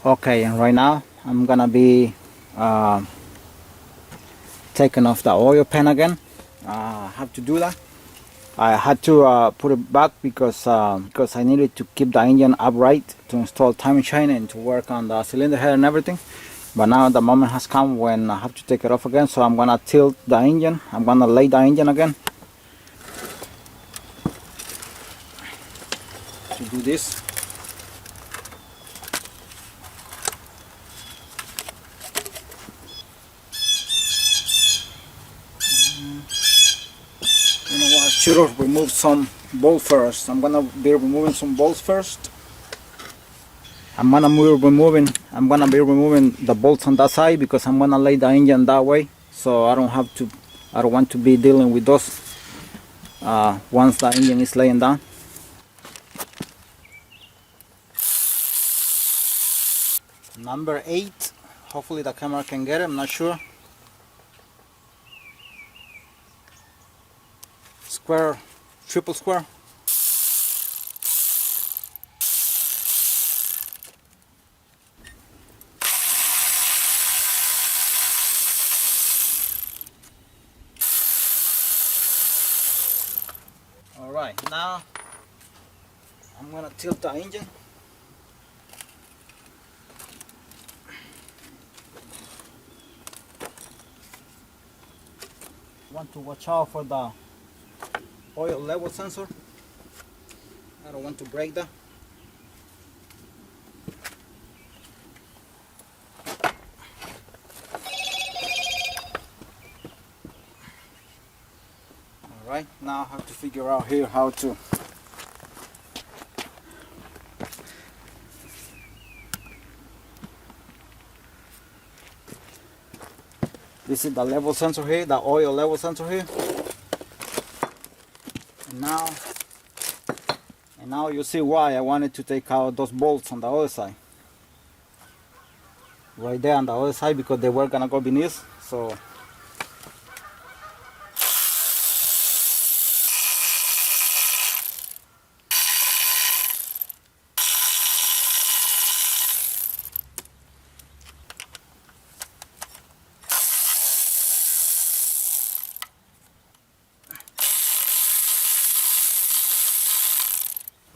Okay, and right now I'm gonna be taking off the oil pan again. I have to do that. I had to put it back because I needed to keep the engine upright to install timing chain and to work on the cylinder head and everything. But now the moment has come when I have to take it off again, so I'm gonna tilt the engine. I'm gonna lay the engine again to do this. You know what? I should have removed some bolts first. I'm gonna be removing some bolts first. I'm gonna be removing the bolts on that side because I'm gonna lay the engine that way, so I don't want to be dealing with those once the engine is laying down. Number 8, hopefully the camera can get it, I'm not sure. Square, triple square. Alright, now I'm gonna tilt the engine. Want to watch out for the oil level sensor. I don't want to break that. Alright, now I have to figure out here how to this is the level sensor here, the oil level sensor here. And now you see why I wanted to take out those bolts on the other side. Right there on the other side, because they were gonna go beneath, so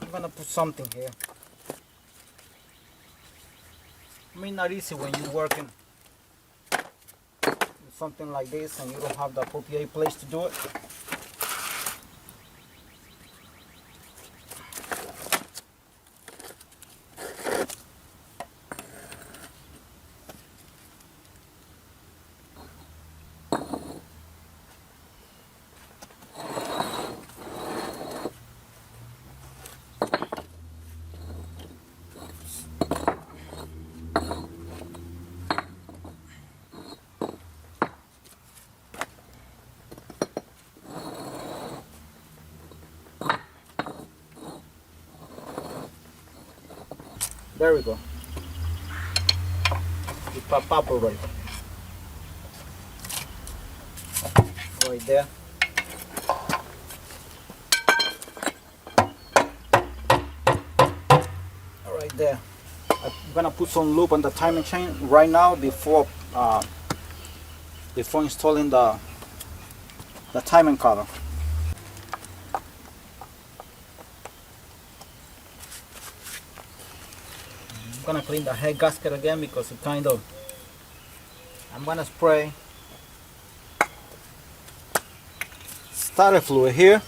I'm gonna put something here. I mean, not easy when you're working with something like this and you don't have the appropriate place to do it. There we go. It popped up already. Right there. Right there. I'm gonna put some loop on the timing chain right now before installing the timing cover. I'm gonna clean the head gasket again because it kind of, I'm gonna spray starter fluid here.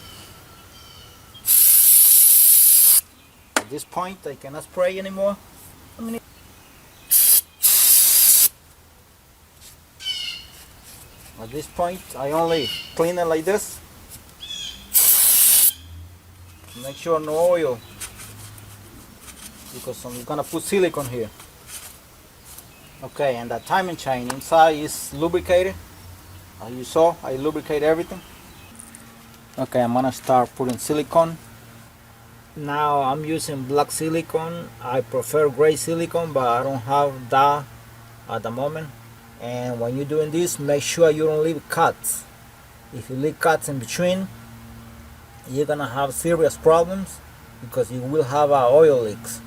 At this point I cannot spray anymore. At this point I only clean it like this. Make sure no oil, because I'm gonna put silicone here. Okay, and the timing chain inside is lubricated. As you saw, I lubricate everything. Okay, I'm gonna start putting silicone. Now I'm using black silicone. I prefer gray silicone, but I don't have that at the moment. And when you're doing this, make sure you don't leave cuts. If you leave cuts in between, you're gonna have serious problems because you will have oil leaks.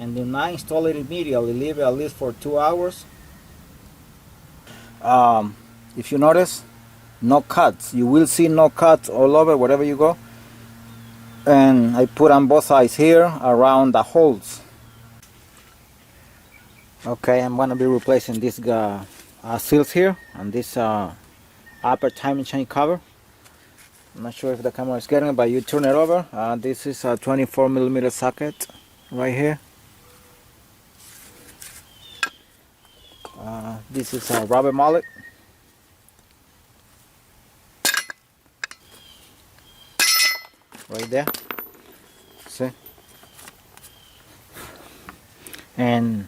and do not install it immediately. Leave it at least for 2 hours. If you notice, no cuts. You will see no cuts all over wherever you go. And I put on both sides here around the holes. Okay, I'm gonna be replacing this seals here and this upper timing chain cover. I'm not sure if the camera is getting it, but you turn it over. This is a 24mm socket right here. This is a rubber mallet. Right there. See? And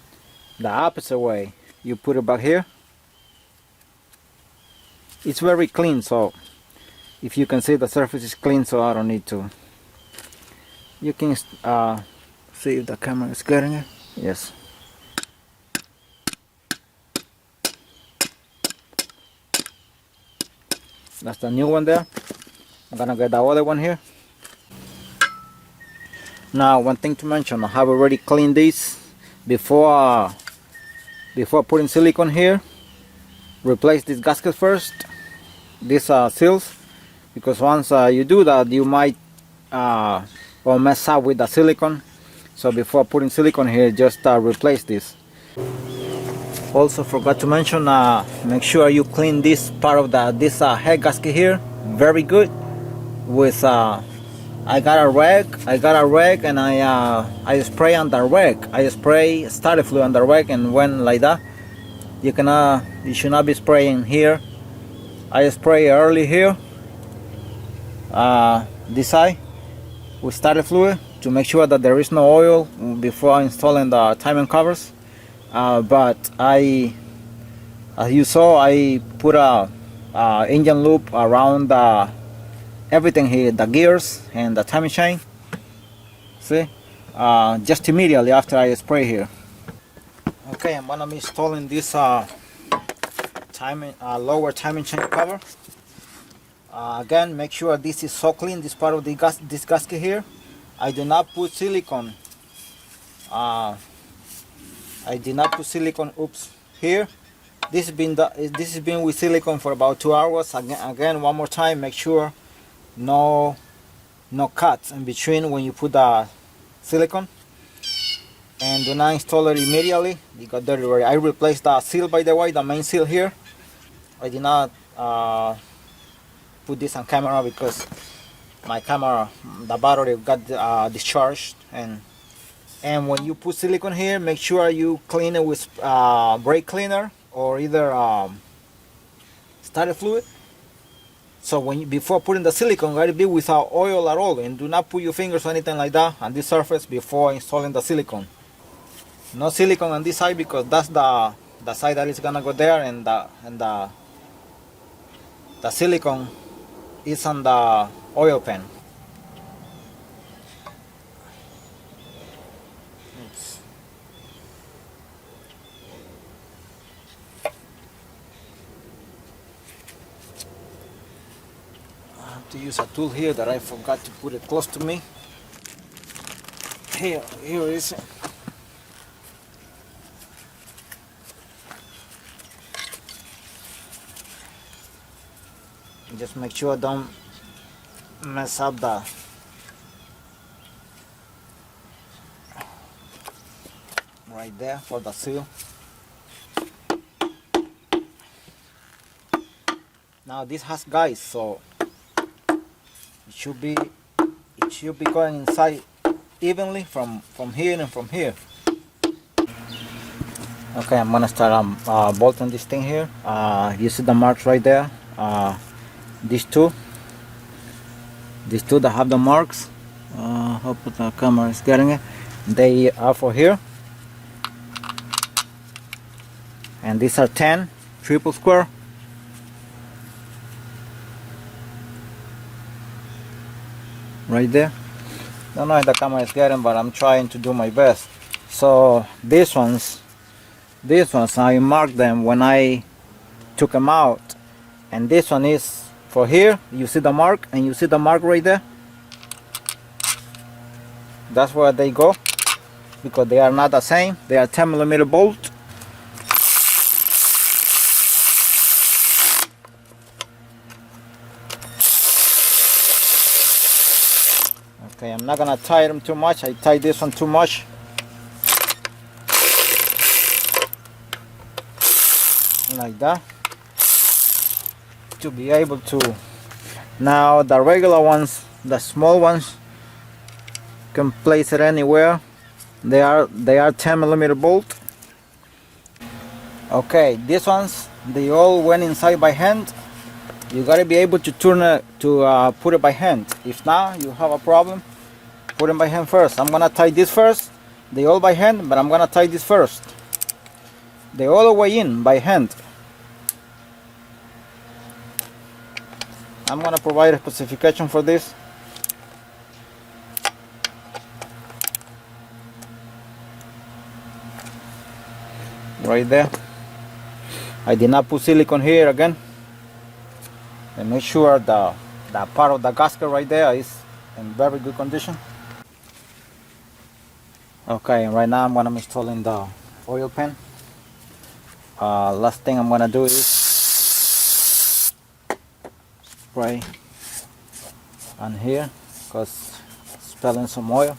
the opposite way, you put it back here. It's very clean, so if you can see, the surface is clean, so I don't need to. You can see if the camera is getting it. Yes. That's the new one there. I'm gonna get the other one here. Now, one thing to mention, I have already cleaned this before putting silicone here. Replace this gasket first, these seals, because once you do that, you might or mess up with the silicone. So before putting silicone here, just replace this. Also forgot to mention, make sure you clean this part of this head gasket here very good with I got a rag and I spray on the rag. I spray starter fluid on the rag, and when like that, you should not be spraying here. I spray early here, this side, with starter fluid to make sure that there is no oil before installing the timing covers. But as you saw, I put a engine loop around everything here, the gears and the timing chain. See, just immediately after I spray here. Okay, I'm gonna be installing this lower timing chain cover. Again, make sure this is so clean, this part of this gasket here. I do not put silicone. I did not put silicone. Oops, here. This has been with silicone for about 2 hours. Again, one more time, make sure no cuts in between when you put the silicone, and do not install it immediately. You got dirty already. I replaced the seal, by the way, the main seal here. I did not put this on camera because my camera, the battery got discharged, and when you put silicone here, make sure you clean it with brake cleaner or either starter fluid. So before putting the silicone, let it be without oil at all, and do not put your fingers or anything like that on this surface before installing the silicone. No silicone on this side because that's the side that is gonna go there, and the silicone is on the oil pan. Oops. I have to use a tool here that I forgot to put it close to me. Here it is. Just make sure don't mess up the right there for the seal. Now this has guides, so it should be going inside evenly from here and from here. Okay, I'm gonna start bolting this thing here. You see the marks right there. These two that have the marks, hope the camera is getting it. They are for here, and these are 10 triple square. Right there. Don't know if the camera is getting, but I'm trying to do my best. So these ones I marked them when I took them out, and this one is for here. You see the mark, and you see the mark right there. That's where they go. because they are not the same. They are 10mm bolt. Okay, I'm not gonna tie them too much. I tied this one too much. Like that, to be able to. Now the regular ones, the small ones, can place it anywhere. They are 10mm bolt. Okay, these ones, they all went inside by hand. You gotta be able to turn it to put it by hand. If not, you have a problem. Put them by hand first. I'm gonna tie this first. They all by hand, but I'm gonna tie this first. They all the way in by hand. I'm gonna provide a specification for this. Right there. I did not put silicone here again. And make sure the part of the gasket right there is in very good condition. Okay, and right now I'm gonna be installing the oil pan. Last thing I'm gonna do is spray on here because it's spilling some oil.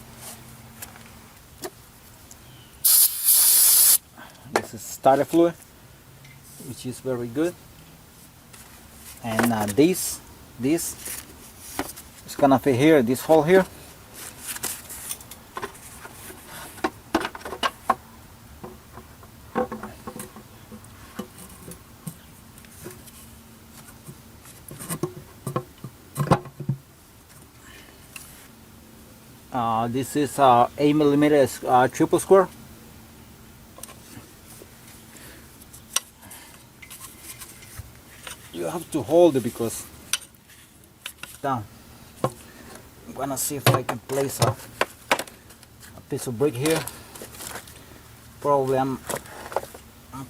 This is starter fluid, which is very good. And this is gonna fit here, this hole here. This is 8mm triple square. You have to hold it because down. I'm gonna see if I can place a piece of brick here. Probably I'm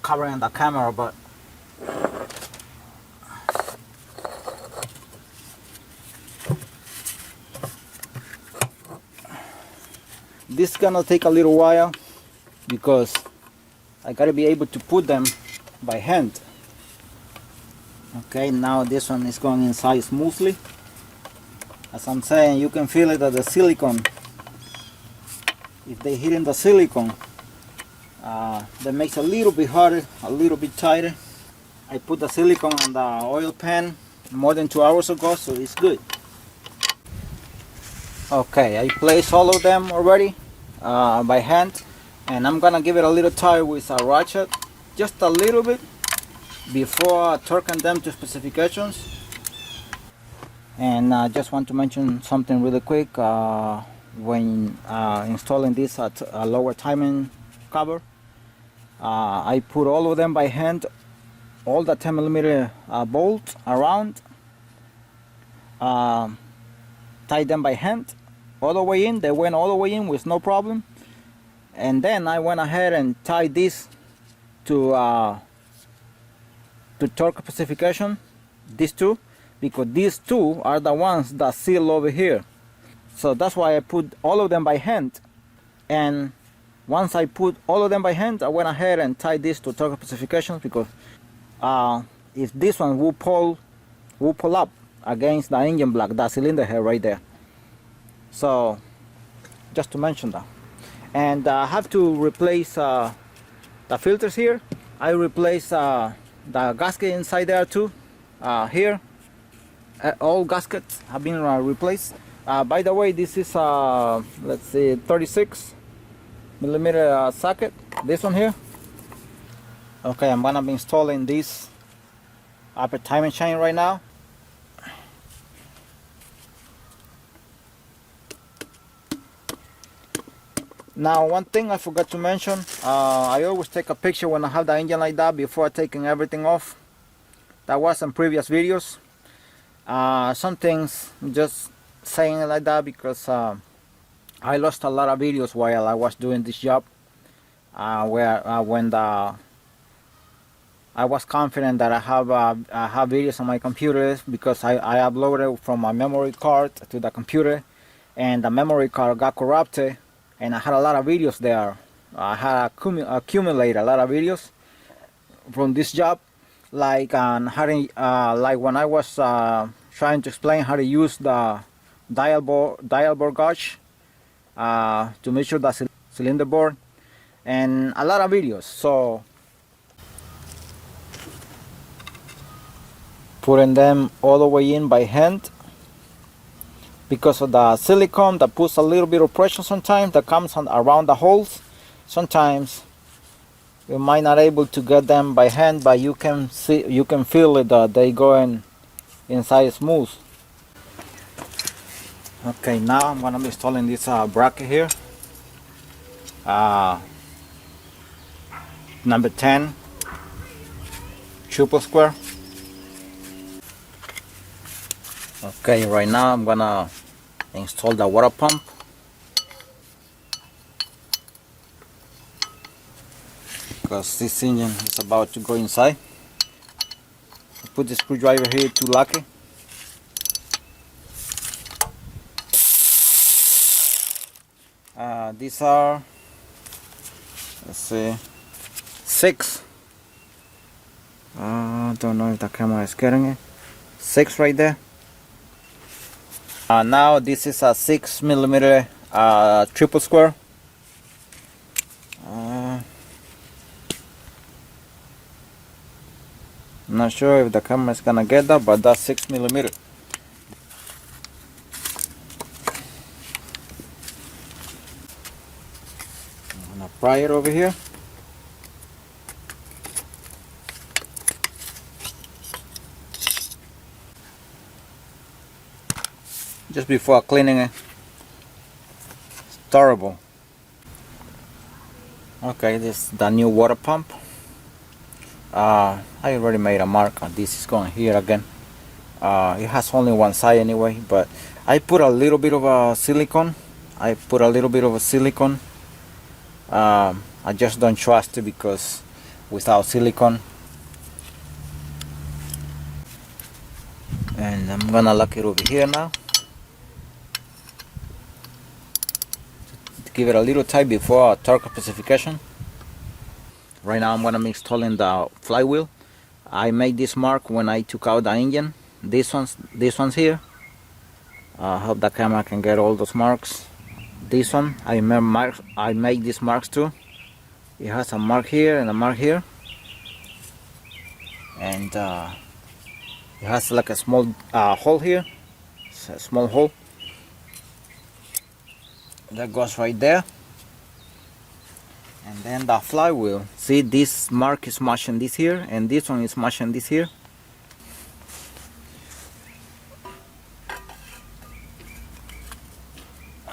covering the camera, but this is gonna take a little while because I gotta be able to put them by hand. Okay, now this one is going inside smoothly. As I'm saying, you can feel it that the silicone, if they hit in the silicone, that makes it a little bit harder, a little bit tighter. I put the silicone on the oil pan more than 2 hours ago, so it's good. Okay, I placed all of them already by hand, and I'm gonna give it a little tire with a ratchet, just a little bit, before torquing them to specifications. And I just want to mention something really quick. When installing this at a lower timing cover, I put all of them by hand, all the 10mm bolts around, tied them by hand all the way in. They went all the way in with no problem. And then I went ahead and tied this to torque specification, these two, because these two are the ones that seal over here. So that's why I put all of them by hand. And once I put all of them by hand, I went ahead and tied this to torque specifications, because if this one will pull up against the engine block, that cylinder head right there. So just to mention that. And I have to replace the filters here. I replaced the gasket inside there too. Here, all gaskets have been replaced. By the way, this is let's see, 36mm socket. This one here. Okay, I'm gonna be installing this upper timing chain right now. Now, one thing I forgot to mention, I always take a picture when I have the engine like that before taking everything off. That was in previous videos. Some things just saying it like that because I lost a lot of videos while I was doing this job, when I was confident that I have videos on my computer, because I uploaded from my memory card to the computer, and the memory card got corrupted, and I had a lot of videos there. I had accumulated a lot of videos from this job, like on how to, like when I was trying to explain how to use the dial bore gauge to measure the cylinder bore, and a lot of videos. So putting them all the way in by hand, because of the silicone that puts a little bit of pressure sometimes that comes around the holes. Sometimes you might not able to get them by hand, but you can feel it that they going inside smooth. Okay, now I'm gonna be installing this bracket here, number 10 triple square. Okay, right now I'm gonna install the water pump. Because this engine is about to go inside. I put the screwdriver here to lock it. These are, let's see, 6. I don't know if the camera is getting it. 6 right there. Now this is a 6mm triple square. I'm not sure if the camera is gonna get that, but that's 6mm. I'm gonna pry it over here. Just before cleaning it. It's terrible. Okay, this is the new water pump. I already made a mark on this. Is going here again. It has only one side anyway, but I put a little bit of a silicone. I just don't trust it, because without silicone. And I'm gonna lock it over here now. Give it a little tight before torque specification. Right now I'm gonna be installing the flywheel. I made this mark when I took out the engine. These ones here. I hope the camera can get all those marks. This one I made these marks too. It has a mark here and a mark here, and it has like a small hole here. It's a small hole that goes right there. And then the flywheel, see, this mark is matching this here, and this one is matching this here.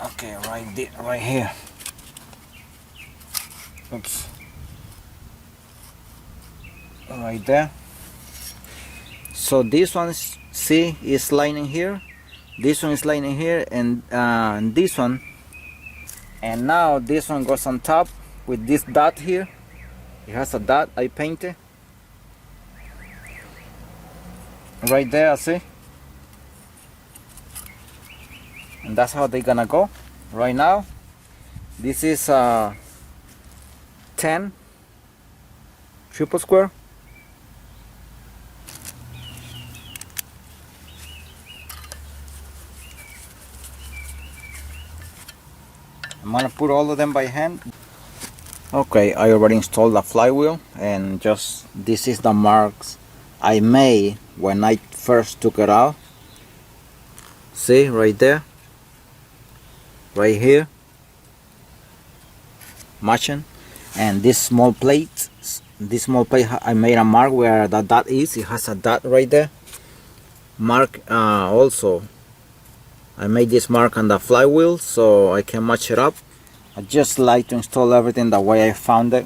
Okay, right here. Oops. Right there. So this one, see, is lining here. This one is lining here, and this one. And now this one goes on top with this dot here. It has a dot I painted right there, see, and that's how they're gonna go. Right now this is 10 triple square. I'm gonna put all of them by hand. Okay, I already installed the flywheel, and just this is the marks I made when I first took it out. See, right there, right here, matching. And this small plate I made a mark where the dot is. It has a dot right there. Mark also I made this mark on the flywheel so I can match it up. I just like to install everything the way I found it.